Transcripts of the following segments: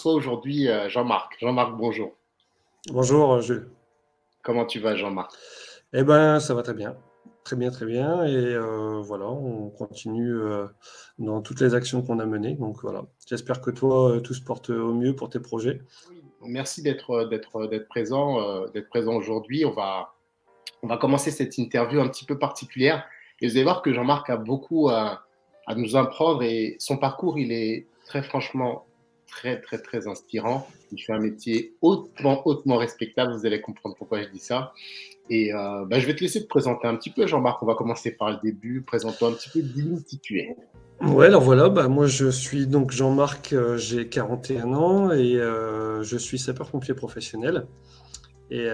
reçois aujourd'hui Jean-Marc. Jean-Marc, bonjour. Bonjour Jules. Comment tu vas, Jean-Marc? Eh ben, ça va très bien. Très bien, très bien. Et voilà, on continue dans toutes les actions qu'on a menées. Donc voilà, j'espère que toi, tout se porte au mieux pour tes projets. Oui, merci d'être présent aujourd'hui. On va commencer cette interview un petit peu particulière. Et vous allez voir que Jean-Marc a beaucoup à nous apprendre et son parcours, il est très franchement très inspirant. Il fait un métier hautement respectable. Vous allez comprendre pourquoi je dis ça. Et je vais te laisser te présenter un petit peu, Jean-Marc. On va commencer par le début. Présente-toi un petit peu, dis-nous qui tu es. Ouais, alors voilà, bah, moi je suis donc Jean-Marc, j'ai 41 ans et je suis sapeur-pompier professionnel. Et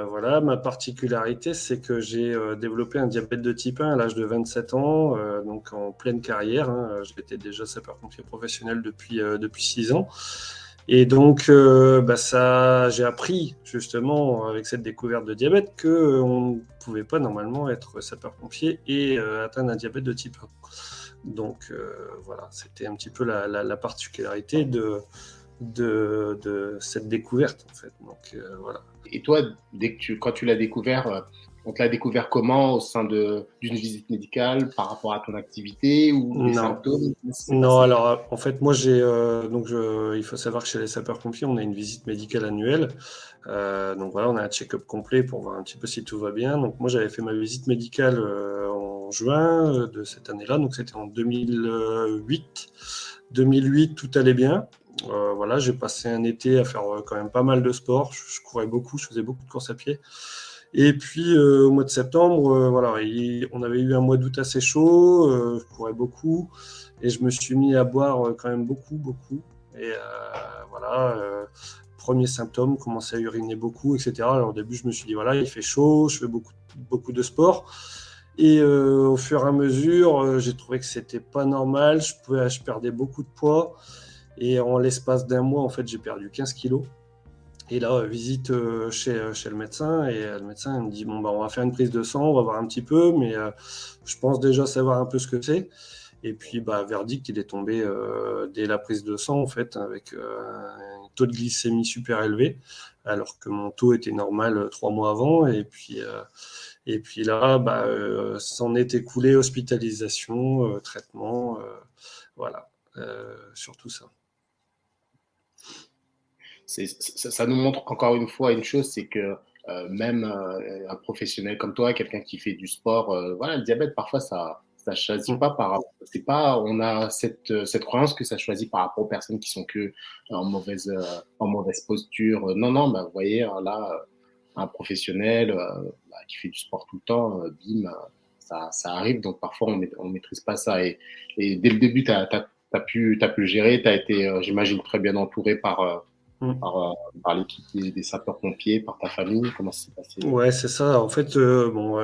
voilà, ma particularité, c'est que j'ai développé un diabète de type 1 à l'âge de 27 ans, donc en pleine carrière, hein. J'étais déjà sapeur-pompier professionnel depuis 6 ans. Et donc, j'ai appris justement avec cette découverte de diabète qu'on ne pouvait pas normalement être sapeur-pompier et atteindre un diabète de type 1. Donc voilà, c'était un petit peu la particularité de cette découverte en fait. Donc voilà. Et toi, quand tu l'as découvert, on te l'a découvert comment au sein d'une visite médicale par rapport à ton activité ou des Non, symptômes? Comment ça s'est non. passé? Alors en fait, moi il faut savoir que chez les sapeurs-pompiers, on a une visite médicale annuelle. Donc voilà, on a un check-up complet pour voir un petit peu si tout va bien. Donc moi, j'avais fait ma visite médicale en juin de cette année-là. Donc c'était en 2008. 2008, tout allait bien. Voilà, j'ai passé un été à faire quand même pas mal de sport. Je courais beaucoup, je faisais beaucoup de courses à pied. Et puis au mois de septembre, voilà, on avait eu un mois d'août assez chaud, je courais beaucoup et je me suis mis à boire quand même beaucoup. Et voilà, premier symptôme, commencer à uriner beaucoup, etc. Alors au début, je me suis dit, voilà, il fait chaud, je fais beaucoup de sport. Et au fur et à mesure, j'ai trouvé que c'était pas normal, je perdais beaucoup de poids. Et en l'espace d'un mois, en fait, j'ai perdu 15 kilos. Et là, visite chez le médecin, et le médecin il me dit, bon, bah, on va faire une prise de sang, on va voir un petit peu, mais je pense déjà savoir un peu ce que c'est. Et puis, bah, verdict, il est tombé dès la prise de sang, en fait, avec un taux de glycémie super élevé, alors que mon taux était normal 3 mois avant. Et puis là, bah, s'en est écoulé hospitalisation, traitement, voilà, surtout ça. Ça nous montre encore une fois une chose, c'est que même un professionnel comme toi, quelqu'un qui fait du sport, voilà, le diabète, parfois, ça choisit Mm. pas par rapport, c'est pas, on a cette croyance que ça choisit par rapport aux personnes qui sont que en mauvaise posture. Non, non, bah, vous voyez, là, un professionnel qui fait du sport tout le temps, bim, ça arrive. Donc parfois, on maîtrise pas ça. Et dès le début, t'as pu le gérer. T'as été, j'imagine, très bien entouré Mm. par, euh, par l'équipe des sapeurs-pompiers, par ta famille. Comment ça s'est passé? Ouais, c'est ça. En fait, bon,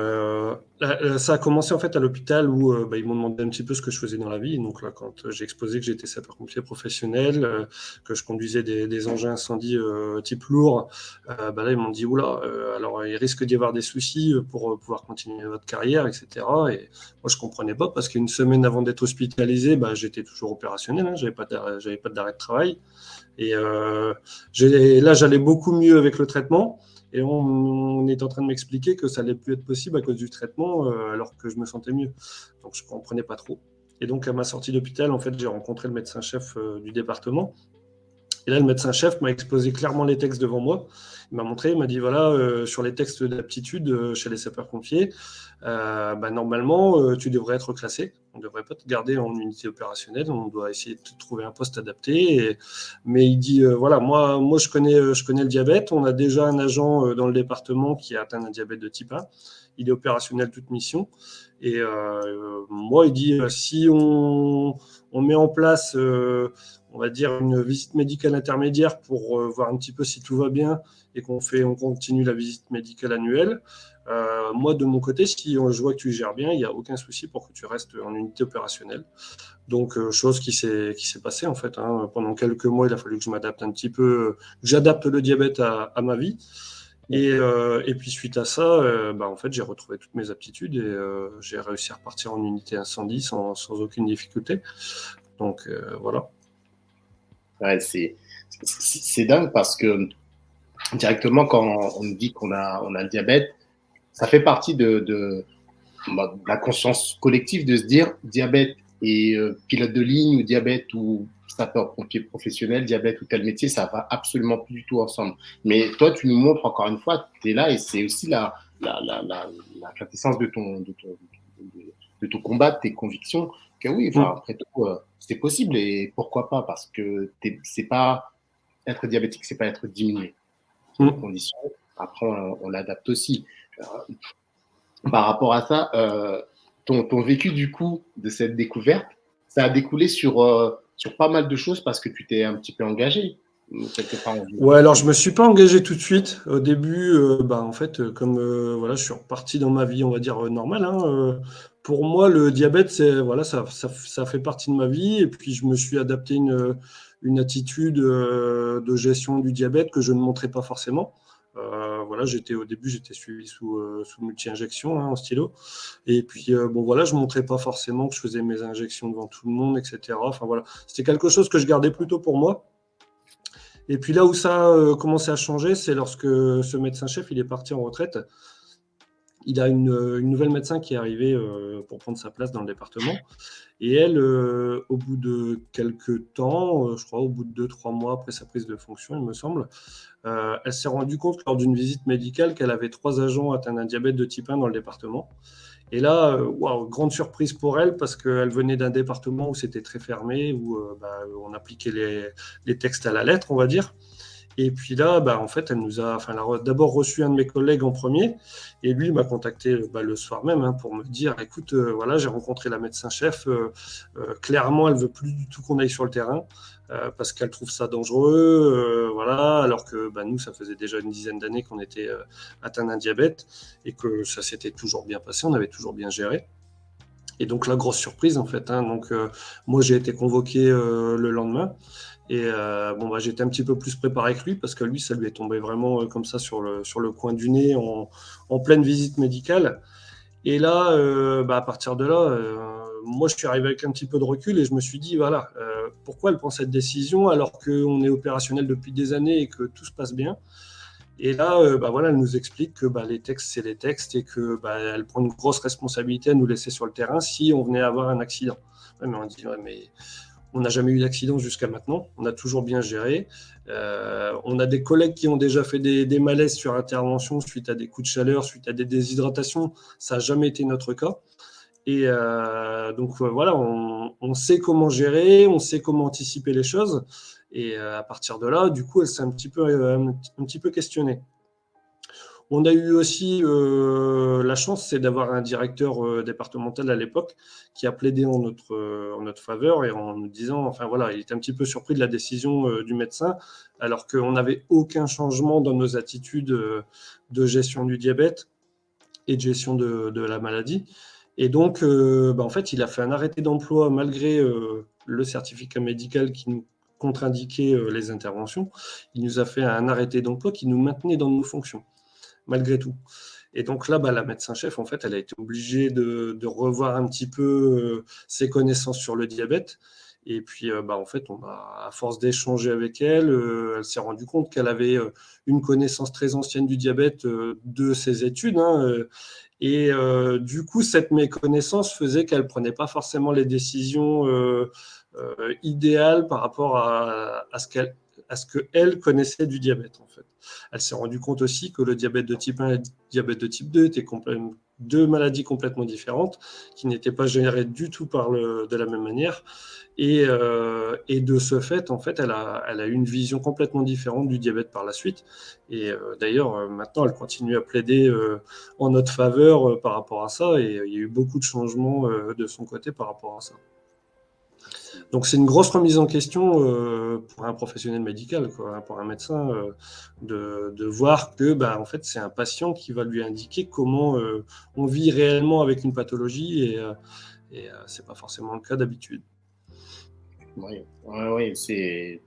ça a commencé en fait à l'hôpital où bah, ils m'ont demandé un petit peu ce que je faisais dans la vie. Donc là, quand j'ai exposé que j'étais sapeur-pompier professionnel, que je conduisais des engins incendie type lourd, bah là ils m'ont dit oula, alors il risque d'y avoir des soucis pour pouvoir continuer votre carrière, etc. Et moi je comprenais pas parce qu'une semaine avant d'être hospitalisé, bah, j'étais toujours opérationnel, hein, j'avais pas d'arrêt de travail. Et là, j'allais beaucoup mieux avec le traitement. Et on est en train de m'expliquer que ça allait plus être possible à cause du traitement, alors que je me sentais mieux. Donc, je comprenais pas trop. Et donc, à ma sortie d'hôpital, en fait, j'ai rencontré le médecin-chef du département. Et là, le médecin-chef m'a exposé clairement les textes devant moi. Il m'a montré, il m'a dit voilà, sur les textes d'aptitude chez les sapeurs-pompiers, bah, normalement, tu devrais être classé. On ne devrait pas te garder en unité opérationnelle. On doit essayer de te trouver un poste adapté. Mais il dit voilà, moi je connais le diabète. On a déjà un agent dans le département qui a atteint un diabète de type 1. Il est opérationnel toute mission. Et moi, il dit si on met en place on va dire, une visite médicale intermédiaire pour voir un petit peu si tout va bien et on continue la visite médicale annuelle. Moi, de mon côté, si je vois que tu gères bien, il n'y a aucun souci pour que tu restes en unité opérationnelle. Donc, chose qui s'est passée en fait. Hein. Pendant quelques mois, il a fallu que je m'adapte un petit peu, que j'adapte le diabète à ma vie. Et puis suite à ça, bah, en fait, j'ai retrouvé toutes mes aptitudes et j'ai réussi à repartir en unité incendie sans aucune difficulté. Donc voilà. Ouais, C'est dingue parce que directement, quand on nous dit on a le diabète, ça fait partie de la conscience collective de se dire diabète et pilote de ligne ou diabète ou sapeur-pompier professionnel, diabète ou tel métier, ça va absolument plus du tout ensemble. Mais toi, tu nous montres encore une fois, tu es là et c'est aussi la quintessence de ton combat, de tes convictions, que oui, enfin, après tout, c'est possible et pourquoi pas, parce que c'est pas être diabétique, c'est pas être diminué. C'est une condition. Après, on l'adapte aussi. Par rapport à ça, ton vécu du coup de cette découverte, ça a découlé sur pas mal de choses parce que tu t'es un petit peu engagé quelque part. Ouais, alors je me suis pas engagé tout de suite. Au début, en fait, comme voilà, je suis reparti dans ma vie, on va dire normale, hein, pour moi, le diabète, c'est voilà, ça fait partie de ma vie. Et puis je me suis adapté une attitude de gestion du diabète que je ne montrais pas forcément. Voilà, au début, j'étais suivi sous multi-injection, hein, en stylo. Et puis bon voilà, je montrais pas forcément que je faisais mes injections devant tout le monde, etc. Enfin voilà, c'était quelque chose que je gardais plutôt pour moi. Et puis là où ça a commencé à changer, c'est lorsque ce médecin-chef il est parti en retraite. Il a une nouvelle médecin qui est arrivée pour prendre sa place dans le département. Et elle, au bout de quelques temps, je crois au bout de 2-3 mois après sa prise de fonction, il me semble, elle s'est rendue compte lors d'une visite médicale qu'elle avait 3 agents atteints d'un diabète de type 1 dans le département. Et là, grande surprise pour elle parce qu'elle venait d'un département où c'était très fermé, où on appliquait les textes à la lettre, on va dire. Et puis là, en fait, elle a d'abord reçu un de mes collègues en premier, et lui il m'a contacté le soir même, hein, pour me dire, écoute, voilà, j'ai rencontré la médecin-chef, clairement, elle veut plus du tout qu'on aille sur le terrain, parce qu'elle trouve ça dangereux, voilà, alors que nous, ça faisait déjà une dizaine d'années qu'on était atteint d'un diabète, et que ça s'était toujours bien passé, on avait toujours bien géré. Et donc la grosse surprise en fait, hein, donc moi j'ai été convoqué le lendemain. Et j'étais un petit peu plus préparé que lui parce que lui, ça lui est tombé vraiment comme ça sur le coin du nez en pleine visite médicale. Et là, à partir de là, moi, je suis arrivé avec un petit peu de recul et je me suis dit, voilà, pourquoi elle prend cette décision alors qu'on est opérationnel depuis des années et que tout se passe bien. Et là, voilà, elle nous explique que les textes, c'est les textes et que elle prend une grosse responsabilité à nous laisser sur le terrain si on venait avoir un accident. Ouais, mais on dit, ouais, mais on n'a jamais eu d'accident jusqu'à maintenant, on a toujours bien géré. On a des collègues qui ont déjà fait des malaises sur intervention suite à des coups de chaleur, suite à des déshydratations. Ça n'a jamais été notre cas. Et voilà, on sait comment gérer, on sait comment anticiper les choses. Et à partir de là, du coup, elle s'est un petit peu questionnée. On a eu aussi la chance, c'est d'avoir un directeur départemental à l'époque qui a plaidé en notre faveur et en nous disant, enfin voilà, il était un petit peu surpris de la décision du médecin, alors qu'on n'avait aucun changement dans nos attitudes de gestion du diabète et de gestion de la maladie. Et donc, en fait, il a fait un arrêté d'emploi malgré le certificat médical qui nous contre-indiquait les interventions. Il nous a fait un arrêté d'emploi qui nous maintenait dans nos fonctions malgré tout. Et donc là, la médecin-chef, en fait, elle a été obligée de revoir un petit peu ses connaissances sur le diabète. Et puis, en fait, à force d'échanger avec elle, elle s'est rendue compte qu'elle avait une connaissance très ancienne du diabète de ses études, hein, et du coup, cette méconnaissance faisait qu'elle ne prenait pas forcément les décisions idéales par rapport à ce qu'elle connaissait du diabète, en fait. Elle s'est rendue compte aussi que le diabète de type 1 et le diabète de type 2 étaient deux maladies complètement différentes, qui n'étaient pas gérées du tout de la même manière. Et de ce fait, en fait, elle a eu une vision complètement différente du diabète par la suite. Et d'ailleurs, maintenant, elle continue à plaider en notre faveur par rapport à ça. Et il y a eu beaucoup de changements de son côté par rapport à ça. Donc c'est une grosse remise en question pour un professionnel médical, quoi, pour un médecin, de voir que en fait, c'est un patient qui va lui indiquer comment on vit réellement avec une pathologie et ce n'est pas forcément le cas d'habitude. Oui, c'est...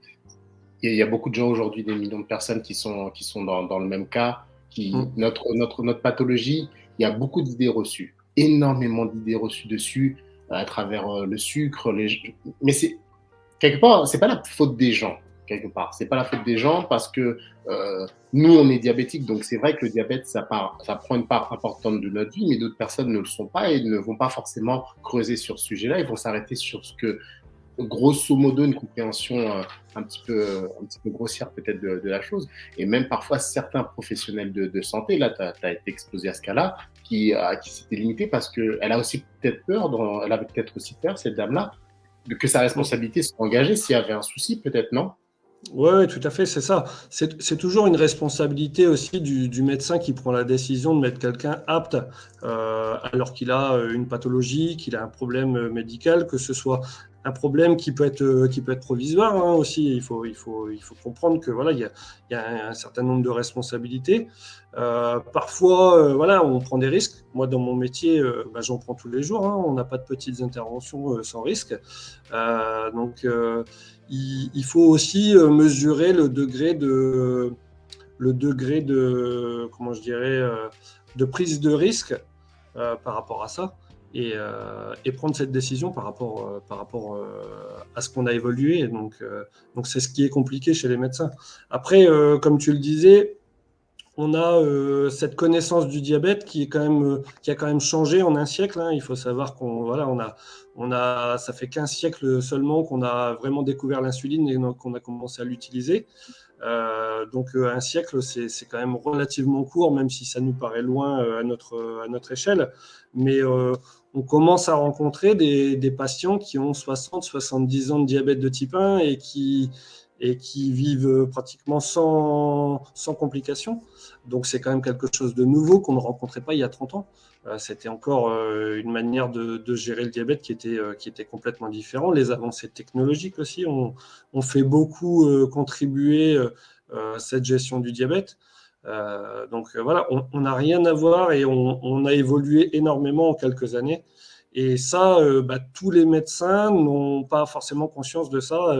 Il y a beaucoup de gens aujourd'hui, des millions de personnes qui sont dans le même cas. Notre pathologie, il y a beaucoup d'idées reçues, énormément d'idées reçues dessus, à travers le sucre. Mais quelque part, c'est pas la faute des gens. quelque part. C'est pas la faute des gens parce que nous, on est diabétiques, donc c'est vrai que le diabète, ça prend une part importante de notre vie, mais d'autres personnes ne le sont pas et ne vont pas forcément creuser sur ce sujet-là. Ils vont s'arrêter sur ce que, grosso modo, une compréhension un petit peu grossière peut-être de la chose. Et même parfois, certains professionnels de santé, là, tu as été exposé à ce cas-là, qui s'était limité parce qu'elle a aussi peut-être peur, elle avait peut-être aussi peur, cette dame-là, que sa responsabilité soit engagée s'il y avait un souci, peut-être, non? Ouais, tout à fait, c'est ça. C'est toujours une responsabilité aussi du médecin qui prend la décision de mettre quelqu'un apte alors qu'il a une pathologie, qu'il a un problème médical, que ce soit un problème qui peut être provisoire hein, aussi. Il faut comprendre que voilà, il y a un certain nombre de responsabilités. Parfois, voilà, on prend des risques. Moi, dans mon métier, j'en prends tous les jours. Hein. On n'a pas de petites interventions sans risque. Il faut aussi mesurer le degré de, comment je dirais, de prise de risque par rapport à ça et prendre cette décision par rapport à ce qu'on a évolué. Donc c'est ce qui est compliqué chez les médecins. Après, comme tu le disais, on a cette connaissance du diabète qui a quand même changé en un siècle. Hein. Il faut savoir ça fait 15 siècles seulement qu'on a vraiment découvert l'insuline et qu'on a commencé à l'utiliser. Un siècle, c'est quand même relativement court, même si ça nous paraît loin à notre échelle. Mais on commence à rencontrer des patients qui ont 60-70 ans de diabète de type 1 et qui vivent pratiquement sans complications. Donc c'est quand même quelque chose de nouveau qu'on ne rencontrait pas il y a 30 ans. C'était encore une manière de gérer le diabète qui était complètement différente. Les avancées technologiques aussi ont fait beaucoup contribuer cette gestion du diabète. Voilà, on n'a rien à voir et on a évolué énormément en quelques années. Et ça, tous les médecins n'ont pas forcément conscience de ça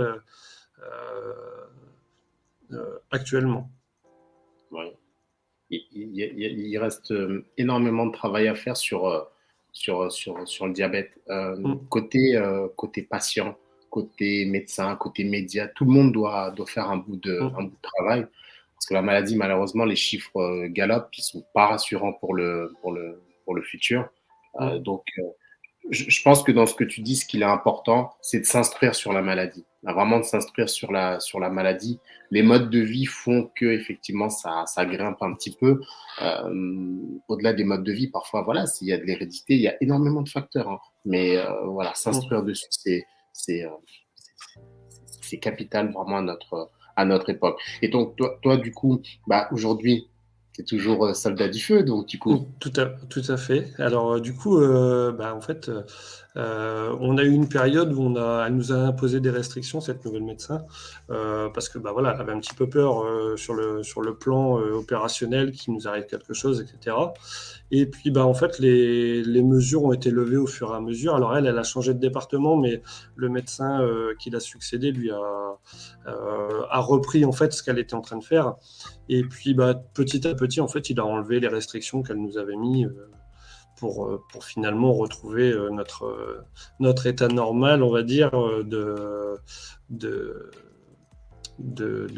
actuellement. Ouais. Il reste énormément de travail à faire sur le diabète. Côté patient, côté médecin, côté média, tout le monde doit faire un bout de travail. Parce que la maladie, malheureusement, les chiffres galopent, ils sont pas rassurants pour le futur. Donc, je pense que dans ce que tu dis, ce qu'il est important, c'est de s'instruire sur la maladie. Vraiment de s'instruire sur la maladie. Les modes de vie font que effectivement ça grimpe un petit peu. Au-delà des modes de vie, parfois voilà, s'il y a de l'hérédité, il y a énormément de facteurs. Hein. Mais voilà, s'instruire dessus, c'est euh, c'est capital vraiment à notre époque. Et donc toi du coup, aujourd'hui, tu es toujours soldat du feu, donc du coup. Tout à fait. Alors, du coup, en fait, on a eu une période où elle nous a imposé des restrictions, cette nouvelle médecin, parce que voilà, elle avait un petit peu peur sur le plan opérationnel qu'il nous arrive quelque chose, etc. Et puis, en fait, les mesures ont été levées au fur et à mesure. Alors, elle a changé de département, mais le médecin qui l'a succédé, lui, a repris en fait ce qu'elle était en train de faire. Et puis, petit à petit, en fait, il a enlevé les restrictions qu'elle nous avait mis pour finalement retrouver notre état normal, on va dire, de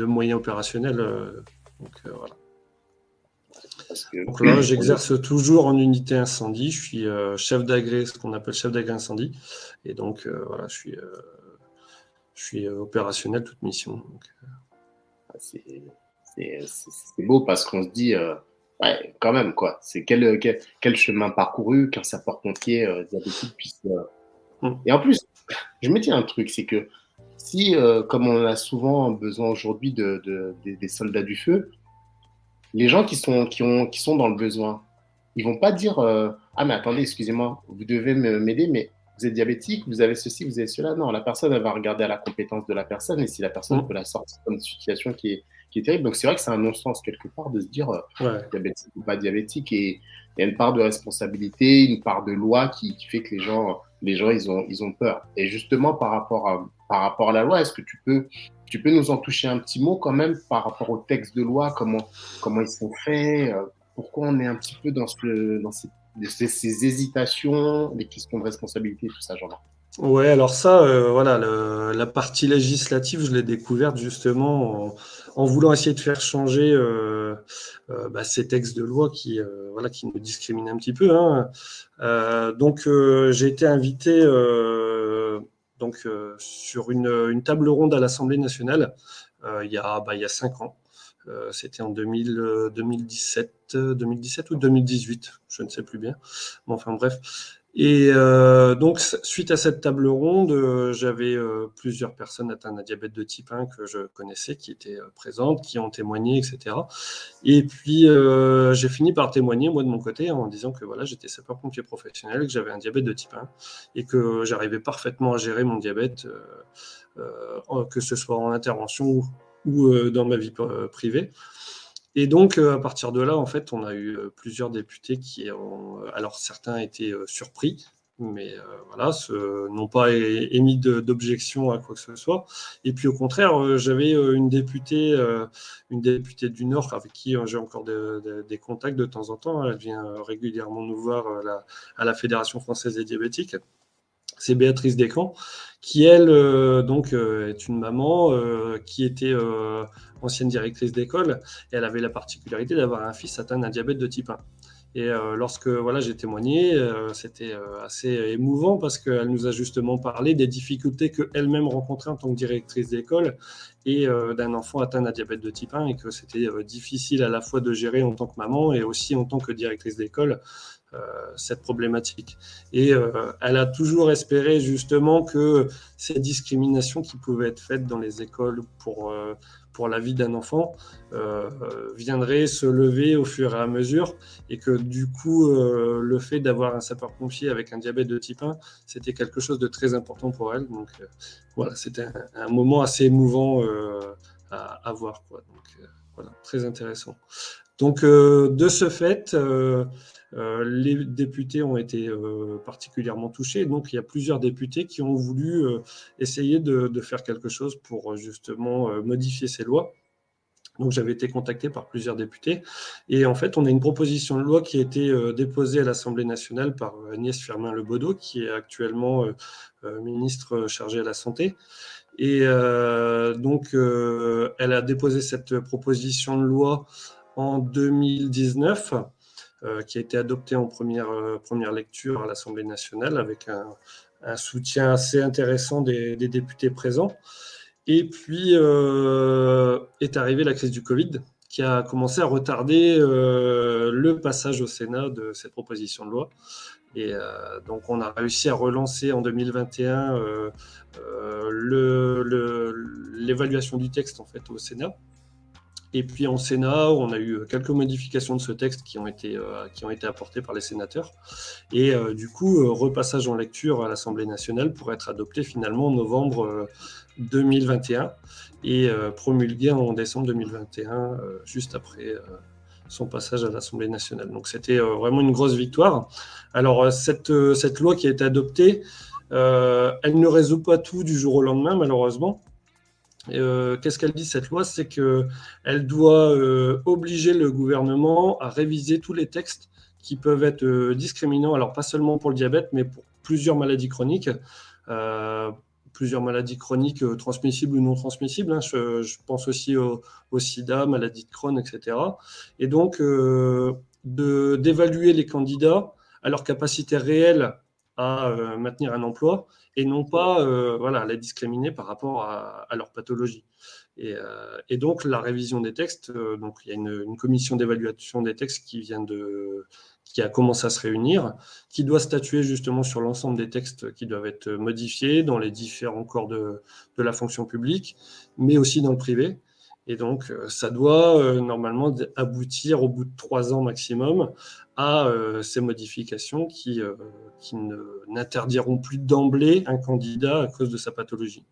moyens opérationnels. Voilà. Donc là, j'exerce toujours en unité incendie. Je suis chef d'agré, ce qu'on appelle chef d'agré incendie. Et donc, voilà, je suis opérationnel toute mission. Donc, c'est beau parce qu'on se dit, ouais, quand même, quoi. C'est quel chemin parcouru qu'un sapeur-pompier diabétique puisse. Et en plus, je me dis un truc, c'est que si, comme on a souvent besoin aujourd'hui des soldats du feu, les gens qui sont dans le besoin, ils vont pas dire ah, mais attendez, excusez-moi, vous devez m'aider, mais vous êtes diabétique, vous avez ceci, vous avez cela. Non, la personne, elle va regarder à la compétence de la personne et si la personne peut la sortir d'une situation qui est terrible. Donc, c'est vrai que c'est un non-sens quelque part de se dire diabétique ou pas diabétique. Et il y a une part de responsabilité, une part de loi qui fait que les gens ils ont peur. Et justement, par rapport à la loi, est-ce que tu peux nous en toucher un petit mot quand même par rapport au texte de loi, comment ils sont faits, pourquoi on est un petit peu dans ces hésitations, les questions de responsabilité, tout ça, Jean-Marc. Ouais, alors ça, voilà, la partie législative, je l'ai découverte justement en voulant essayer de faire changer ces textes de loi voilà, qui nous discriminent un petit peu, hein. J'ai été invité sur une table ronde à l'Assemblée nationale il y a 5 ans. C'était en 2017, 2017 ou 2018, je ne sais plus bien. Bon, enfin bref. Et suite à cette table ronde, j'avais plusieurs personnes atteintes d'un diabète de type 1 que je connaissais, qui étaient présentes, qui ont témoigné, etc. Et puis, j'ai fini par témoigner, moi, de mon côté, en disant que voilà, j'étais sapeur-pompier professionnel, que j'avais un diabète de type 1 et que j'arrivais parfaitement à gérer mon diabète, que ce soit en intervention ou dans ma vie privée. Et donc, à partir de là, en fait, on a eu plusieurs députés qui ont, alors certains étaient surpris, mais voilà, n'ont pas émis d'objection à quoi que ce soit. Et puis au contraire, j'avais une députée du Nord avec qui j'ai encore des contacts de temps en temps. Elle vient régulièrement nous voir à la Fédération française des diabétiques. C'est Béatrice Descamps, qui elle est une maman qui était ancienne directrice d'école, et elle avait la particularité d'avoir un fils atteint d'un diabète de type 1. Et lorsque voilà, j'ai témoigné, c'était assez émouvant parce qu'elle nous a justement parlé des difficultés qu'elle-même rencontrait en tant que directrice d'école et d'un enfant atteint d'un diabète de type 1, et que c'était difficile à la fois de gérer en tant que maman et aussi en tant que directrice d'école cette problématique. Et elle a toujours espéré justement que ces discriminations qui pouvaient être faites dans les écoles pour la vie d'un enfant viendraient se lever au fur et à mesure, et que du coup, le fait d'avoir un sapeur-pompier avec un diabète de type 1, c'était quelque chose de très important pour elle. Donc voilà, c'était un moment assez émouvant à voir, quoi. Donc voilà, très intéressant. Donc, de ce fait, les députés ont été particulièrement touchés. Donc, il y a plusieurs députés qui ont voulu essayer de faire quelque chose pour justement modifier ces lois. Donc, j'avais été contacté par plusieurs députés. Et en fait, on a une proposition de loi qui a été déposée à l'Assemblée nationale par Agnès Firmin-Le Bodo, qui est actuellement ministre chargée à la Santé. Et elle a déposé cette proposition de loi en 2019, qui a été adoptée en première lecture à l'Assemblée nationale avec un soutien assez intéressant des députés présents. Et puis est arrivée la crise du Covid, qui a commencé à retarder le passage au Sénat de cette proposition de loi. Et donc, on a réussi à relancer en 2021 l'évaluation du texte en fait au Sénat. Et puis en Sénat, on a eu quelques modifications de ce texte qui ont été apportées par les sénateurs. Et du coup, repassage en lecture à l'Assemblée nationale pour être adopté finalement en novembre 2021 et promulgué en décembre 2021, juste après son passage à l'Assemblée nationale. Donc c'était vraiment une grosse victoire. Alors cette loi qui a été adoptée, elle ne résout pas tout du jour au lendemain, malheureusement. Qu'est-ce qu'elle dit, cette loi? C'est qu'elle doit obliger le gouvernement à réviser tous les textes qui peuvent être discriminants, alors pas seulement pour le diabète, mais pour plusieurs maladies chroniques, euh, transmissibles ou non transmissibles, hein. Je pense aussi au sida, maladie de Crohn, etc. Et donc, d'évaluer les candidats à leur capacité réelle à maintenir un emploi, et non pas voilà, les discriminer par rapport à leur pathologie. Et donc, la révision des textes, donc il y a une commission d'évaluation des textes qui a commencé à se réunir, qui doit statuer justement sur l'ensemble des textes qui doivent être modifiés dans les différents corps de la fonction publique, mais aussi dans le privé. Et donc, ça doit normalement aboutir au bout de 3 ans maximum à ces modifications qui n'interdiront plus d'emblée un candidat à cause de sa pathologie.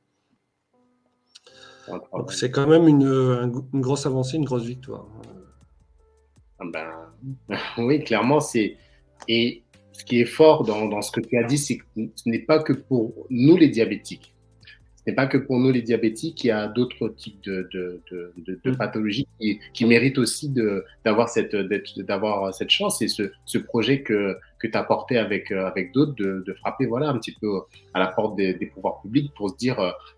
Donc c'est quand même une grosse avancée, une grosse victoire. Ben, oui, clairement, c'est. Et ce qui est fort dans ce que tu as dit, c'est que ce n'est pas que pour nous les diabétiques. Ce n'est pas que pour nous les diabétiques, il y a d'autres types de pathologies qui méritent aussi d'avoir cette chance. Et ce projet tu as porté avec d'autres, de frapper voilà, un petit peu à la porte des pouvoirs publics pour se dire,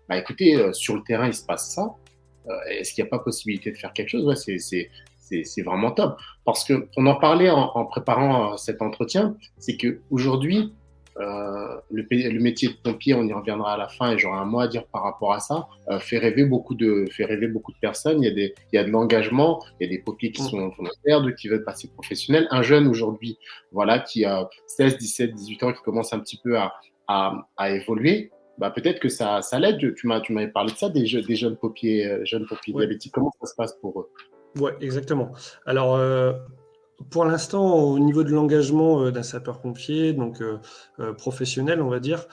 bah, écoutez, sur le terrain, il se passe ça. Est-ce qu'il n'y a pas possibilité de faire quelque chose? Ouais, c'est vraiment top. Parce qu'on en parlait en préparant cet entretien, c'est qu'aujourd'hui, le métier de pompier, on y reviendra à la fin et j'aurai un mot à dire par rapport à ça, fait rêver beaucoup de personnes. Il y a de l'engagement, il y a des pompiers qui sont volontaires, d'autres qui veulent passer professionnels. Un jeune aujourd'hui, voilà, qui a 16, 17, 18 ans, qui commence un petit peu à évoluer, bah, peut-être que ça l'aide. Tu m'avais parlé de ça, des jeunes pompiers Ouais. diabétiques. Comment ça se passe pour eux? Ouais, exactement. Alors, pour l'instant, au niveau de l'engagement d'un sapeur-pompier, donc professionnel, on va dire,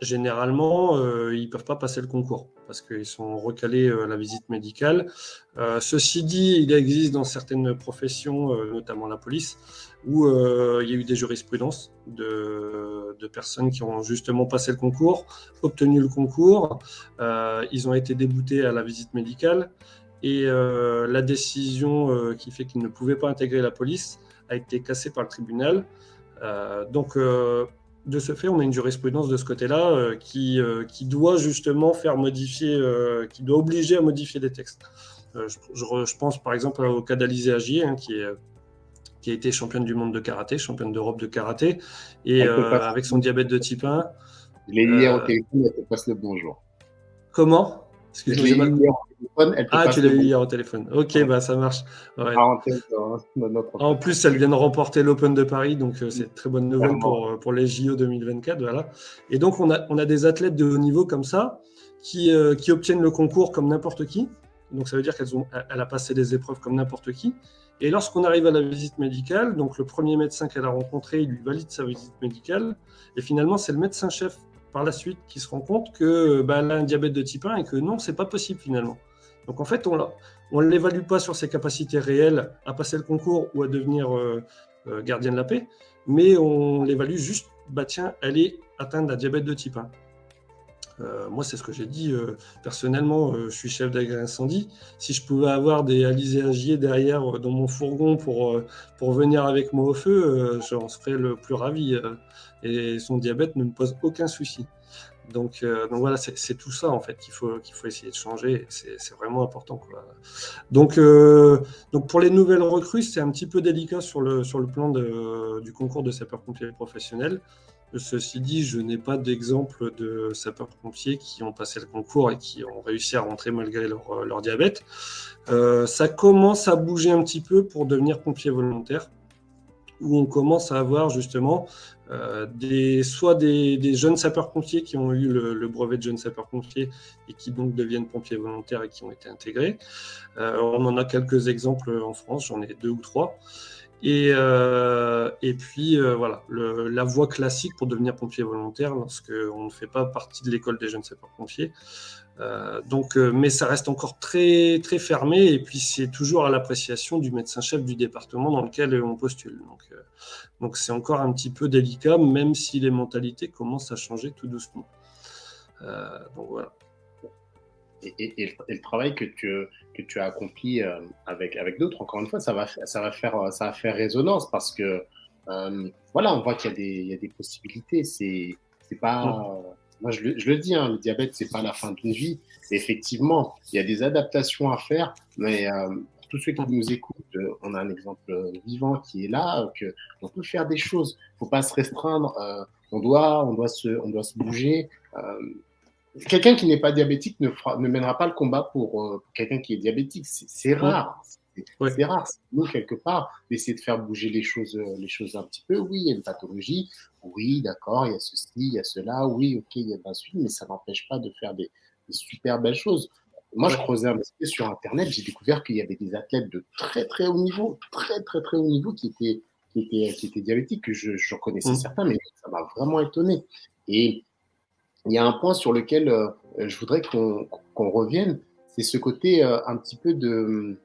généralement, ils peuvent pas passer le concours parce qu'ils sont recalés à la visite médicale. Ceci dit, il existe dans certaines professions, notamment la police, où il y a eu des jurisprudences de personnes qui ont justement passé le concours, obtenu le concours, ils ont été déboutés à la visite médicale. Et la décision qui fait qu'ils ne pouvaient pas intégrer la police a été cassée par le tribunal. Donc, de ce fait, on a une jurisprudence de ce côté-là qui doit justement faire modifier, qui doit obliger à modifier les textes. Je pense par exemple au cas d'Alizé Agier, hein, qui a été championne du monde de karaté, championne d'Europe de karaté, et Elle te passe, avec son diabète de type 1. je l'ai eu hier au euh, téléphone, elle te passe le bonjour. Comment? Je Excuse-moi, l'ai j'ai eu mal. hier au téléphone, elle te Ah, tu passe l'as le eu bonjour. hier au téléphone. Ok, Ouais. bah ça marche. Ouais. Parenthèse dans notre En entretien. plus, elle vient de remporter l'Open de Paris, donc c'est une très bonne nouvelle Clairement. pour les JO 2024. Voilà. Et donc, on a des athlètes de haut niveau comme ça qui obtiennent le concours comme n'importe qui. Donc, ça veut dire qu'elle a passé des épreuves comme n'importe qui. Et lorsqu'on arrive à la visite médicale, donc le premier médecin qu'elle a rencontré, il lui valide sa visite médicale. Et finalement, c'est le médecin-chef par la suite qui se rend compte que bah, elle a un diabète de type 1 et que non, c'est pas possible finalement. Donc en fait, on ne l'évalue pas sur ses capacités réelles à passer le concours ou à devenir gardien de la paix, mais on l'évalue juste, bah tiens, elle est atteinte d'un diabète de type 1. Moi, c'est ce que j'ai dit. Personnellement, je suis chef d'incendie. Si je pouvais avoir des Alizé Agier derrière dans mon fourgon pour venir avec moi au feu, j'en serais le plus ravi. Et son diabète ne me pose aucun souci. Donc voilà, c'est tout ça en fait qu'il faut essayer de changer. C'est vraiment important, quoi. Donc pour les nouvelles recrues, c'est un petit peu délicat sur le plan du concours de sapeurs-pompiers professionnels. Ceci dit, je n'ai pas d'exemple de sapeurs-pompiers qui ont passé le concours et qui ont réussi à rentrer malgré leur diabète. Ça commence à bouger un petit peu pour devenir pompier volontaire, où on commence à avoir justement soit des jeunes sapeurs-pompiers qui ont eu le brevet de jeunes sapeurs-pompiers et qui donc deviennent pompiers volontaires et qui ont été intégrés. On en a quelques exemples en France, j'en ai 2 ou 3. Et puis voilà, la voie classique pour devenir pompier volontaire lorsqu'on ne fait pas partie de l'école des jeunes sapeurs-pompiers. Mais ça reste encore très, très fermé et puis c'est toujours à l'appréciation du médecin-chef du département dans lequel on postule. Donc c'est encore un petit peu délicat, même si les mentalités commencent à changer tout doucement. Donc voilà. Et le travail que tu as accompli avec d'autres, encore une fois, ça va faire résonance parce que voilà, on voit qu'il y a des possibilités. C'est pas, moi je le dis, hein, le diabète c'est pas la fin d'une vie. Effectivement, il y a des adaptations à faire, mais pour tous ceux qui nous écoutent, on a un exemple vivant qui est là, que on peut faire des choses. Faut pas se restreindre. On doit se bouger. Quelqu'un qui n'est pas diabétique ne mènera pas le combat pour quelqu'un qui est diabétique. C'est rare. Ouais. C'est rare. C'est nous, quelque part, d'essayer de faire bouger les choses un petit peu. Oui, il y a une pathologie. Oui, d'accord, il y a ceci, il y a cela. Oui, ok, il y a de l'insuline, mais ça n'empêche pas de faire des super belles choses. Moi, je Ouais. creusais un petit peu sur Internet. J'ai découvert qu'il y avait des athlètes de très, très haut niveau, très, très, très haut niveau qui étaient diabétiques, que j'en connaissais certains, mais ça m'a vraiment étonné. Et il y a un point sur lequel je voudrais qu'on revienne, c'est ce côté un petit peu de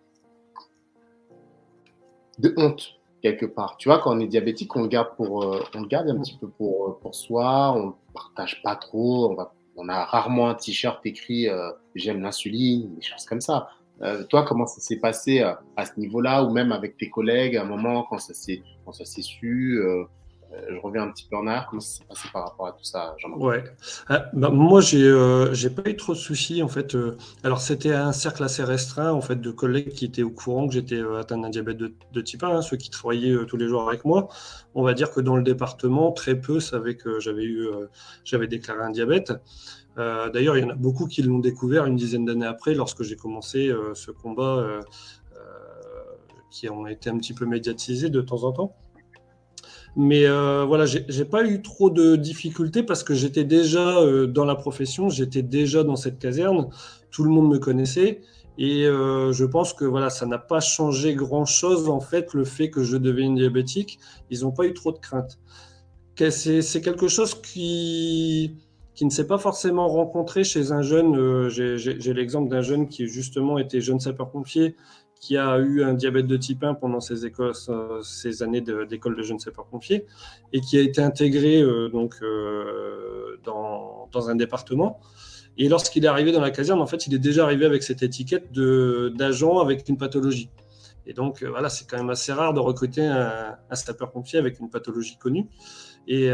honte, quelque part. Tu vois, quand on est diabétique, on le garde un petit peu pour soi, on ne partage pas trop, on a rarement un t-shirt écrit j'aime l'insuline, des choses comme ça. Toi, comment ça s'est passé à ce niveau-là, ou même avec tes collègues à un moment quand ça s'est su je reviens un petit peu en arrière. Comment ça s'est passé par rapport à tout ça, Jean-Marc? Ouais. Moi, j'ai pas eu trop de soucis en fait. Alors, c'était un cercle assez restreint en fait de collègues qui étaient au courant que j'étais atteint d'un diabète de type 1, hein, ceux qui travaillaient tous les jours avec moi. On va dire que dans le département, très peu savaient que j'avais déclaré un diabète. D'ailleurs, il y en a beaucoup qui l'ont découvert une dizaine d'années après, lorsque j'ai commencé ce combat, qui ont été un petit peu médiatisés de temps en temps. Mais voilà, j'ai pas eu trop de difficultés parce que j'étais déjà dans la profession, j'étais déjà dans cette caserne, tout le monde me connaissait et je pense que voilà, ça n'a pas changé grand-chose en fait, le fait que je devienne diabétique. Ils n'ont pas eu trop de crainte. C'est quelque chose qui ne s'est pas forcément rencontré chez un jeune. J'ai l'exemple d'un jeune qui justement était jeune sapeur-pompier, qui a eu un diabète de type 1 pendant ses années d'école de jeunes sapeurs-pompiers, et qui a été intégré dans un département. Et lorsqu'il est arrivé dans la caserne, en fait, il est déjà arrivé avec cette étiquette d'agent avec une pathologie. Et donc, voilà, c'est quand même assez rare de recruter un sapeur-pompier avec une pathologie connue. Et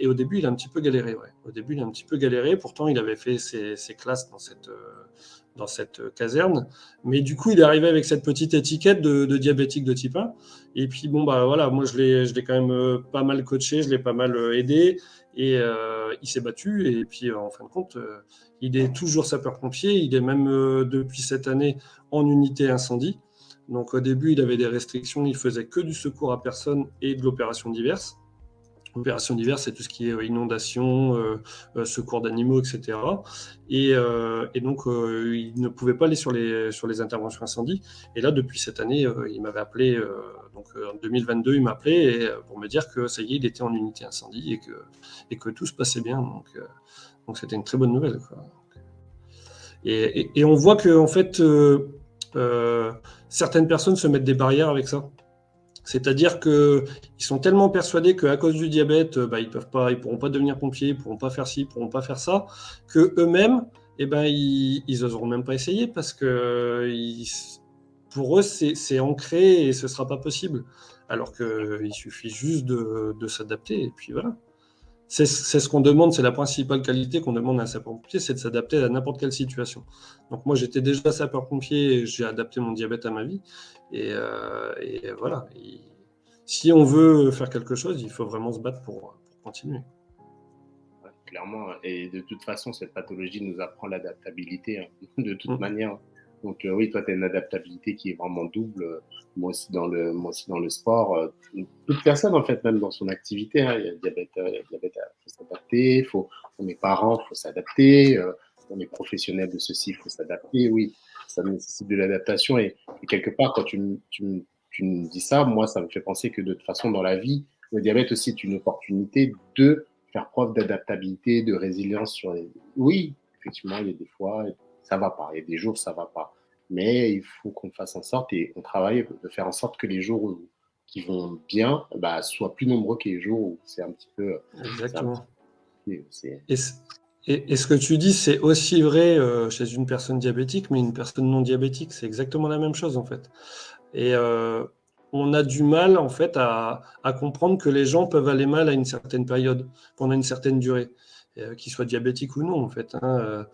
au début, il a un petit peu galéré. Ouais. Au début, il a un petit peu galéré. Pourtant, il avait fait ses classes dans cette caserne. Mais du coup, il est arrivé avec cette petite étiquette de diabétique de type 1. Et puis, bon, bah voilà, moi, je l'ai quand même pas mal coaché, je l'ai pas mal aidé. Et il s'est battu. Et puis, en fin de compte, il est toujours sapeur-pompier. Il est même, depuis cette année, en unité incendie. Donc, au début, il avait des restrictions. Il faisait que du secours à personne et de l'opération diverse. Opération diverse, c'est tout ce qui est inondation, secours d'animaux, etc. Et donc, il ne pouvait pas aller sur les interventions incendie. Et là, depuis cette année, il m'avait appelé, en 2022, il m'a appelé pour me dire que ça y est, il était en unité incendie et que tout se passait bien. Donc c'était une très bonne nouvelle, quoi. Et on voit que, en fait, certaines personnes se mettent des barrières avec ça. C'est-à-dire qu'ils sont tellement persuadés qu'à cause du diabète, ils pourront pas devenir pompiers, ils pourront pas faire ci, ils pourront pas faire ça, que eux-mêmes, ils oseront même pas essayer parce que pour eux, c'est ancré et ce sera pas possible. Alors qu'il suffit juste de s'adapter et puis voilà. C'est ce qu'on demande, c'est la principale qualité qu'on demande à un sapeur-pompier, c'est de s'adapter à n'importe quelle situation. Donc moi, j'étais déjà sapeur-pompier et j'ai adapté mon diabète à ma vie. Et voilà. Si on veut faire quelque chose, il faut vraiment se battre pour continuer. Ouais, clairement. Et de toute façon, cette pathologie nous apprend l'adaptabilité, hein, de toute manière. Donc oui, toi, tu as une adaptabilité qui est vraiment double. Moi aussi dans le sport. Toute personne, en fait, même dans son activité, hein, il y a le diabète, faut s'adapter. On est parent, faut s'adapter. On est professionnel de ceci, il faut s'adapter. Oui, ça nécessite de l'adaptation. Et quelque part, quand tu me dis ça, moi, ça me fait penser que de toute façon, dans la vie, le diabète aussi est une opportunité de faire preuve d'adaptabilité, de résilience sur les... Oui, effectivement, il y a des fois, ça va pas. Il y a des jours, ça va pas. Mais il faut qu'on fasse en sorte et on travaille de faire en sorte que les jours qui vont bien soient plus nombreux que les jours où c'est un petit peu... Exactement. C'est... Et ce que tu dis, c'est aussi vrai chez une personne diabétique, mais une personne non diabétique, c'est exactement la même chose en fait. Et on a du mal en fait à comprendre que les gens peuvent aller mal à une certaine période, pendant une certaine durée, qu'ils soient diabétiques ou non en fait, hein.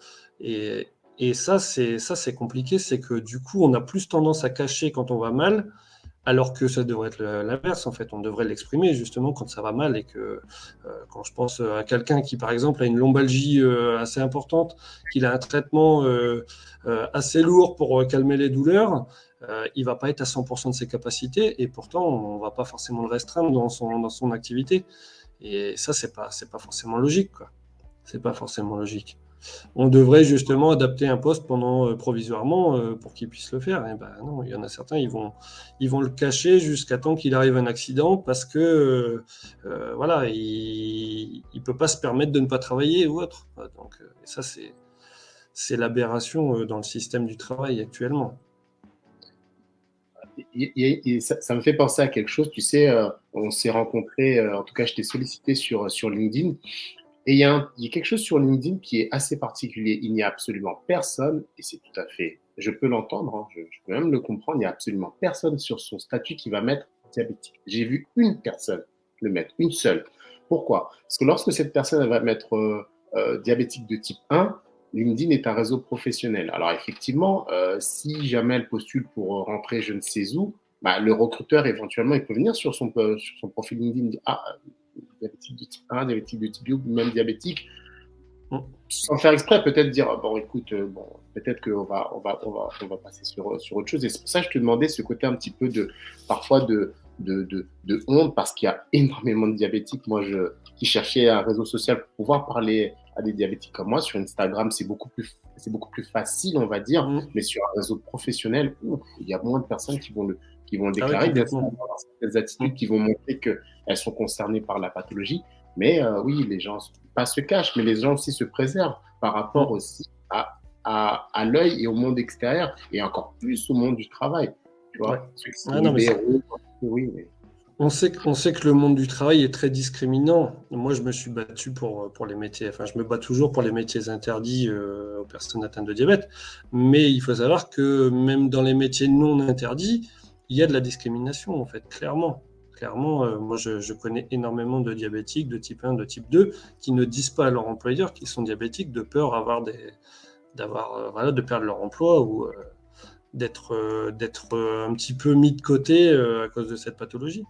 Et ça, c'est compliqué, c'est que du coup, on a plus tendance à cacher quand on va mal, alors que ça devrait être l'inverse, en fait. On devrait l'exprimer justement quand ça va mal et que quand je pense à quelqu'un qui, par exemple, a une lombalgie assez importante, qu'il a un traitement assez lourd pour calmer les douleurs, il va pas être à 100% de ses capacités et pourtant, on va pas forcément le restreindre dans son activité. Et ça, c'est pas forcément logique, quoi. C'est pas forcément logique. On devrait justement adapter un poste pendant provisoirement pour qu'il puisse le faire. Et ben non, il y en a certains, ils vont le cacher jusqu'à temps qu'il arrive un accident parce que voilà, il peut pas se permettre de ne pas travailler ou autre. Donc et ça c'est l'aberration dans le système du travail actuellement. Ça me fait penser à quelque chose. Tu sais, on s'est rencontrés, en tout cas, je t'ai sollicité sur LinkedIn. Et il y a quelque chose sur LinkedIn qui est assez particulier. Il n'y a absolument personne, et c'est tout à fait je peux l'entendre, hein, je peux même le comprendre. Il n'y a absolument personne sur son statut qui va mettre diabétique. J'ai vu une personne le mettre, une seule. Pourquoi? Parce que lorsque cette personne elle va mettre diabétique de type 1, LinkedIn est un réseau professionnel. Alors effectivement, si jamais elle postule pour rentrer je ne sais où, bah, le recruteur éventuellement il peut venir sur son profil LinkedIn dire ah diabétique de type 1, diabétique de type 2, même diabétique, sans faire exprès, peut-être dire bon écoute, bon peut-être qu'on va passer sur autre chose. Et c'est pour ça que je te demandais ce côté un petit peu parfois de honte, parce qu'il y a énormément de diabétiques. Moi, qui cherchais un réseau social pour pouvoir parler à des diabétiques comme moi, sur Instagram, c'est beaucoup plus facile, on va dire, mais sur un réseau professionnel, il y a moins de personnes qui vont le déclarer. Bien sûr, des attitudes qui vont montrer qu'elles sont concernées par la pathologie. Mais oui, les gens pas se cachent, mais les gens aussi se préservent par rapport aussi à l'œil et au monde extérieur, et encore plus au monde du travail. Tu vois, oui, mais... On sait que le monde du travail est très discriminant. Moi, je me suis battu pour les métiers, enfin, je me bats toujours pour les métiers interdits aux personnes atteintes de diabète. Mais il faut savoir que même dans les métiers non interdits, il y a de la discrimination, en fait, clairement. Clairement, moi, je connais énormément de diabétiques de type 1, de type 2, qui ne disent pas à leur employeur qu'ils sont diabétiques de peur de perdre leur emploi ou d'être un petit peu mis de côté à cause de cette pathologie.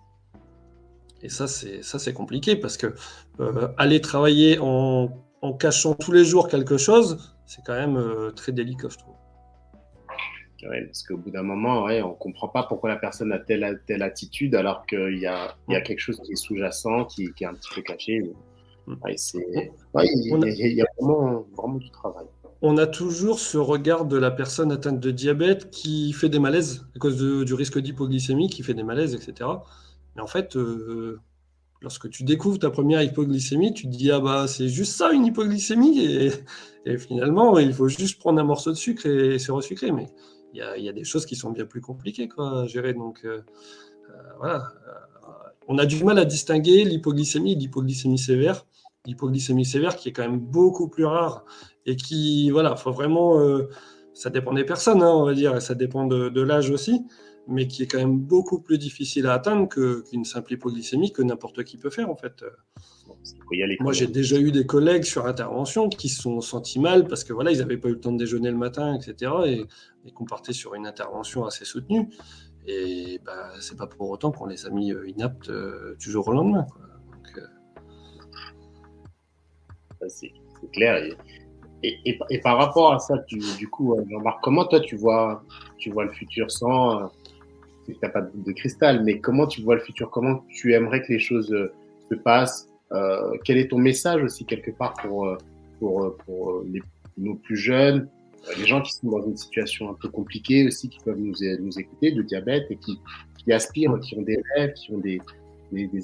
Et ça, c'est compliqué parce que aller travailler en cachant tous les jours quelque chose, c'est quand même très délicat, je trouve. Ouais, parce qu'au bout d'un moment, ouais, on ne comprend pas pourquoi la personne a telle attitude, alors qu'il y a quelque chose qui est sous-jacent, qui est un petit peu caché. Ouais, il y a vraiment du travail. On a toujours ce regard de la personne atteinte de diabète qui fait des malaises à cause du risque d'hypoglycémie, qui fait des malaises, etc. Mais en fait, lorsque tu découvres ta première hypoglycémie, tu te dis ah bah c'est juste ça une hypoglycémie, et finalement il faut juste prendre un morceau de sucre et se resucrer. Mais il y a des choses qui sont bien plus compliquées à gérer. Donc voilà, on a du mal à distinguer l'hypoglycémie et l'hypoglycémie sévère. L'hypoglycémie sévère qui est quand même beaucoup plus rare et qui, voilà, faut vraiment, ça dépend des personnes, hein, on va dire, et ça dépend de l'âge aussi, mais qui est quand même beaucoup plus difficile à atteindre qu'une simple hypoglycémie que n'importe qui peut faire, en fait. Moi, j'ai déjà eu des collègues sur intervention qui se sont sentis mal parce que voilà, ils n'avaient pas eu le temps de déjeuner le matin, etc. Et qu'on partait sur une intervention assez soutenue. Et bah, c'est pas pour autant qu'on les a mis inaptes du jour au lendemain, quoi. Donc, c'est clair. Et par rapport à ça, du coup, Jean-Marc, comment toi tu vois le futur sans, tu n'as pas de cristal, mais comment tu vois le futur? Comment tu aimerais que les choses se passent? Quel est ton message aussi quelque part pour nos plus jeunes, les gens qui sont dans une situation un peu compliquée aussi, qui peuvent nous écouter, de diabète, et qui aspirent, qui ont des rêves, qui ont des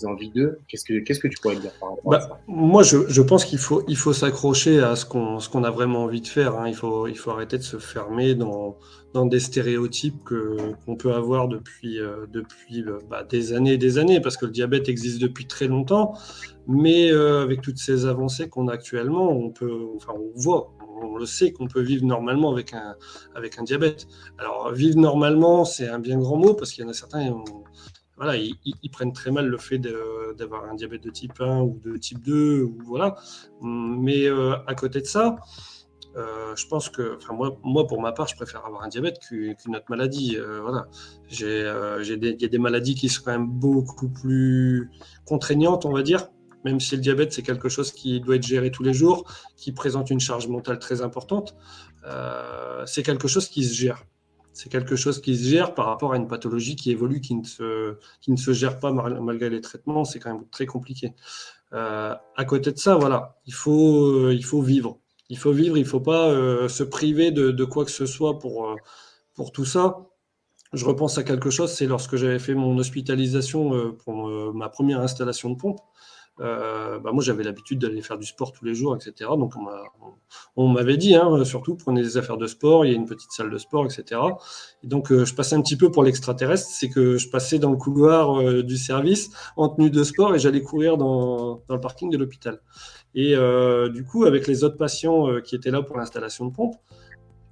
envies d'eux? Qu'est-ce que tu pourrais dire par rapport à ça? Moi, je pense qu'il faut s'accrocher à ce qu'on a vraiment envie de faire, hein. Il faut arrêter de se fermer dans des stéréotypes qu'on peut avoir depuis des années et des années, parce que le diabète existe depuis très longtemps, mais avec toutes ces avancées qu'on a actuellement, on le sait qu'on peut vivre normalement avec un diabète. Alors, vivre normalement, c'est un bien grand mot, parce qu'il y en a certains... Voilà, ils prennent très mal le fait d'avoir un diabète de type 1 ou de type 2, ou voilà. Mais à côté de ça, je pense que, moi, pour ma part, je préfère avoir un diabète qu'une autre maladie. Voilà. Il y a des maladies qui sont quand même beaucoup plus contraignantes, on va dire, même si le diabète, c'est quelque chose qui doit être géré tous les jours, qui présente une charge mentale très importante. C'est quelque chose qui se gère. C'est quelque chose qui se gère par rapport à une pathologie qui évolue, qui ne se gère pas malgré les traitements. C'est quand même très compliqué. À côté de ça, voilà, il faut vivre. Il faut vivre, il ne faut pas se priver de quoi que ce soit pour tout ça. Je repense à quelque chose, c'est lorsque j'avais fait mon hospitalisation pour ma première installation de pompe. Moi, j'avais l'habitude d'aller faire du sport tous les jours, etc. Donc, on m'avait dit, hein, surtout, prenez des affaires de sport, il y a une petite salle de sport, etc. Et donc, je passais un petit peu pour l'extraterrestre, c'est que je passais dans le couloir du service en tenue de sport et j'allais courir dans le parking de l'hôpital. Et du coup, avec les autres patients qui étaient là pour l'installation de pompe,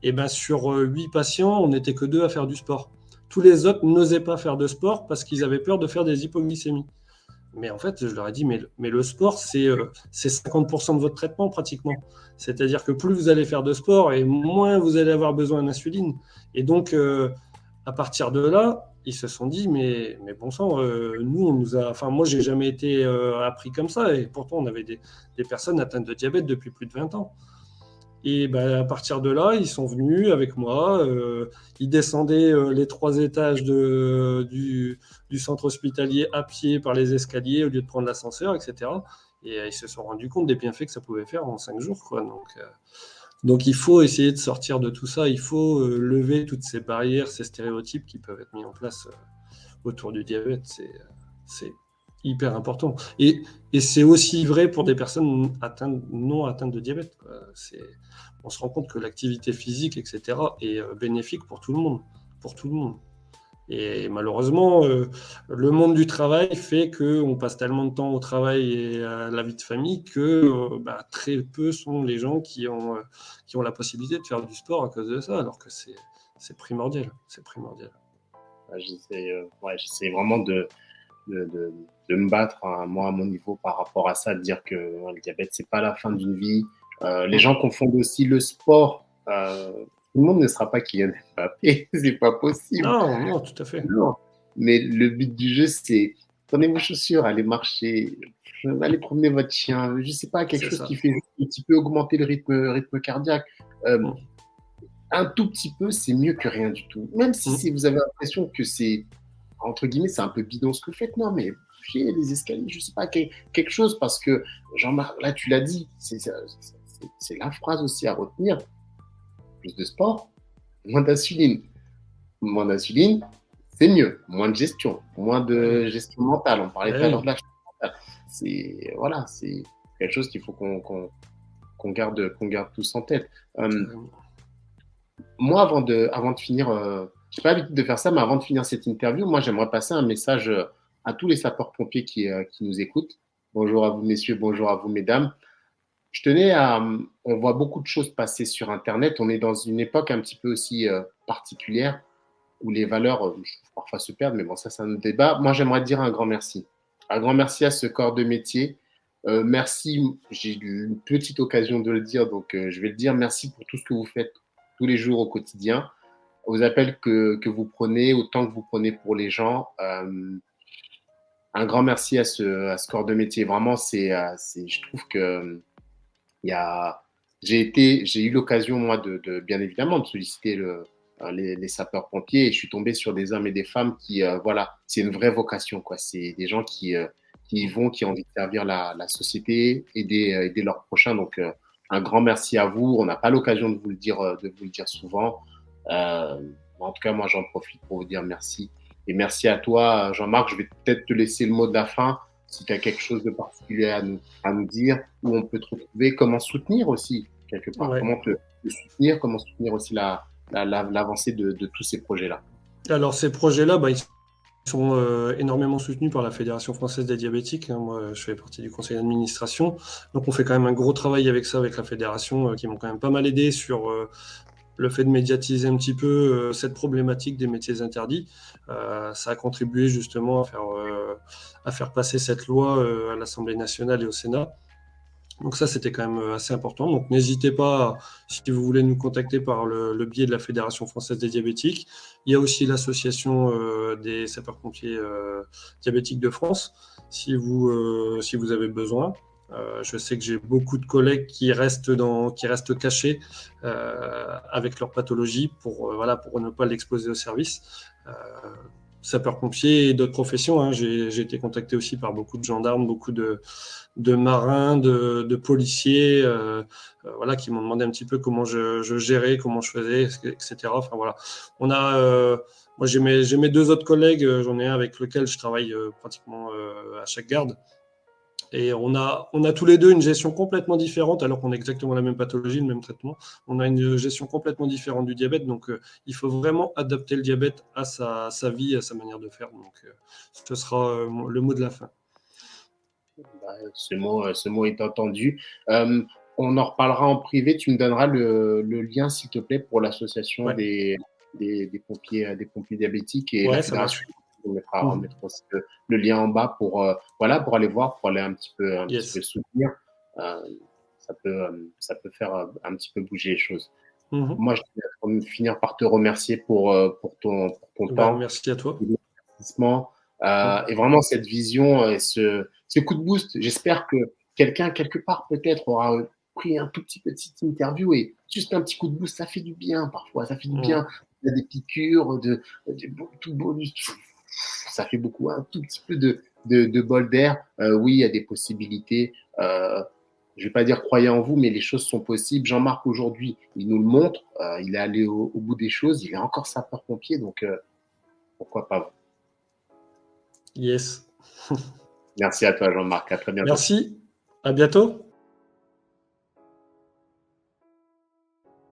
Et ben sur 8 patients, on n'était que 2 à faire du sport. Tous les autres n'osaient pas faire de sport parce qu'ils avaient peur de faire des hypoglycémies. Mais en fait, je leur ai dit, mais le sport, c'est 50% de votre traitement pratiquement. C'est-à-dire que plus vous allez faire de sport et moins vous allez avoir besoin d'insuline. Et donc, à partir de là, ils se sont dit, mais bon sang, nous, on nous a. Enfin, moi, j'ai jamais été appris comme ça. Et pourtant, on avait des personnes atteintes de diabète depuis plus de 20 ans. Et ben, à partir de là, ils sont venus avec moi. Ils descendaient les 3 étages du centre hospitalier à pied par les escaliers au lieu de prendre l'ascenseur, etc. Et ils se sont rendus compte des bienfaits que ça pouvait faire en 5 jours, quoi. Donc il faut essayer de sortir de tout ça. Il faut lever toutes ces barrières, ces stéréotypes qui peuvent être mis en place autour du diabète. C'est hyper important. Et c'est aussi vrai pour des personnes non atteintes de diabète, quoi. On se rend compte que l'activité physique, etc., est bénéfique pour tout le monde. Pour tout le monde. Et malheureusement, le monde du travail fait qu'on passe tellement de temps au travail et à la vie de famille que très peu sont les gens qui ont la possibilité de faire du sport à cause de ça, alors que c'est primordial. C'est primordial. J'essaie vraiment de me battre, hein, moi, à mon niveau, par rapport à ça, de dire que le diabète, c'est pas la fin d'une vie. Les gens confondent aussi le sport. Tout le monde ne sera pas Kylian Mbappé, c'est pas possible. Non, non, tout à fait. Non. Mais le but du jeu, c'est prenez vos chaussures, allez marcher, allez promener votre chien. Je sais pas, quelque C'est chose ça. qui fait un petit peu augmenter le rythme cardiaque. Euh, un tout petit peu, c'est mieux que rien du tout. Même si vous avez l'impression que c'est, entre guillemets, c'est un peu bidon ce que vous faites, non, mais bougez les escaliers, je sais pas, quelque chose, parce que, Jean-Marc, là, tu l'as dit, c'est la phrase aussi à retenir. Plus de sport, moins d'insuline. Moins d'insuline, c'est mieux. Moins de gestion, moins de gestion mentale. On parlait tout à l'heure de la gestion mentale. Voilà, c'est quelque chose qu'il faut qu'on garde tous en tête. Moi, avant de finir, j'ai pas l'habitude de faire ça, mais avant de finir cette interview, moi, j'aimerais passer un message à tous les sapeurs-pompiers qui nous écoutent. Bonjour à vous, messieurs, bonjour à vous, mesdames. Je tenais à. On voit beaucoup de choses passer sur Internet. On est dans une époque un petit peu aussi particulière où les valeurs parfois se perdent, mais bon, ça, c'est un autre débat. Moi, j'aimerais dire un grand merci. Un grand merci à ce corps de métier. Merci, j'ai eu une petite occasion de le dire, donc je vais le dire. Merci pour tout ce que vous faites tous les jours au quotidien, aux appels que vous prenez, au temps que vous prenez pour les gens. Un grand merci à ce corps de métier. Vraiment, je trouve que il y a, j'ai eu l'occasion, moi, bien évidemment, de solliciter les sapeurs-pompiers et je suis tombé sur des hommes et des femmes qui, voilà, c'est une vraie vocation, quoi. C'est des gens qui y vont, qui ont envie de servir la société, aider leurs prochains. Donc, un grand merci à vous. On n'a pas l'occasion de vous le dire souvent. En tout cas, moi, j'en profite pour vous dire merci. Et merci à toi, Jean-Marc. Je vais peut-être te laisser le mot de la fin si tu as quelque chose de particulier à nous dire, où on peut te retrouver, comment soutenir aussi, quelque part, Ouais. comment te soutenir, comment soutenir aussi l'avancée de tous ces projets-là. Alors, ces projets-là, ils sont énormément soutenus par la Fédération française des diabétiques. Moi, je fais partie du conseil d'administration. Donc, on fait quand même un gros travail avec ça, avec la fédération, qui m'ont quand même pas mal aidé sur le fait de médiatiser un petit peu cette problématique des métiers interdits. Ça a contribué justement à faire passer cette loi à l'Assemblée nationale et au Sénat. Donc ça, c'était quand même assez important. Donc n'hésitez pas, si vous voulez nous contacter par le biais de la Fédération française des diabétiques. Il y a aussi l'association des sapeurs-pompiers diabétiques de France, si vous avez besoin. Je sais que j'ai beaucoup de collègues qui restent cachés avec leur pathologie pour ne pas l'exposer au service. Sapeurs-pompiers et d'autres professions, hein. J'ai été contacté aussi par beaucoup de gendarmes, beaucoup de marins, de policiers, qui m'ont demandé un petit peu comment je gérais, comment je faisais, etc. Enfin voilà, moi j'ai mes 2 autres collègues, j'en ai un avec lequel je travaille pratiquement à chaque garde. Et on a tous les deux une gestion complètement différente, alors qu'on a exactement la même pathologie, le même traitement. On a une gestion complètement différente du diabète, donc il faut vraiment adapter le diabète à sa vie, à sa manière de faire. Donc ce sera le mot de la fin. Ce mot est entendu. on en reparlera en privé. Tu me donneras le lien, s'il te plaît, pour l'association Ouais, des pompiers diabétiques et la ouais, ça fédération. marche. On Mhm. mettra aussi le lien en bas pour, voilà, pour aller voir, pour aller un petit peu Yes. soutenir. Euh, ça peut faire un petit peu bouger les choses. Mhm. Moi, je vais finir par te remercier pour ton Bah, temps, merci à toi. l'investissement, Mhm. et vraiment cette vision et ce coup de boost. J'espère que quelqu'un, quelque part, peut-être, aura pris un tout petit peu de cette interview et juste un petit coup de boost, ça fait du bien parfois, ça fait du Mhm. bien. Il y a des piqûres, tout bonus, ça fait beaucoup, un tout petit peu de bol d'air. Oui, il y a des possibilités. Je vais pas dire croyez en vous, mais les choses sont possibles. Jean-Marc, aujourd'hui, il nous le montre. Il est allé au bout des choses. Il est encore sapeur-pompier, donc pourquoi pas. Yes. Merci à toi, Jean-Marc. À très bientôt. Merci. À bientôt.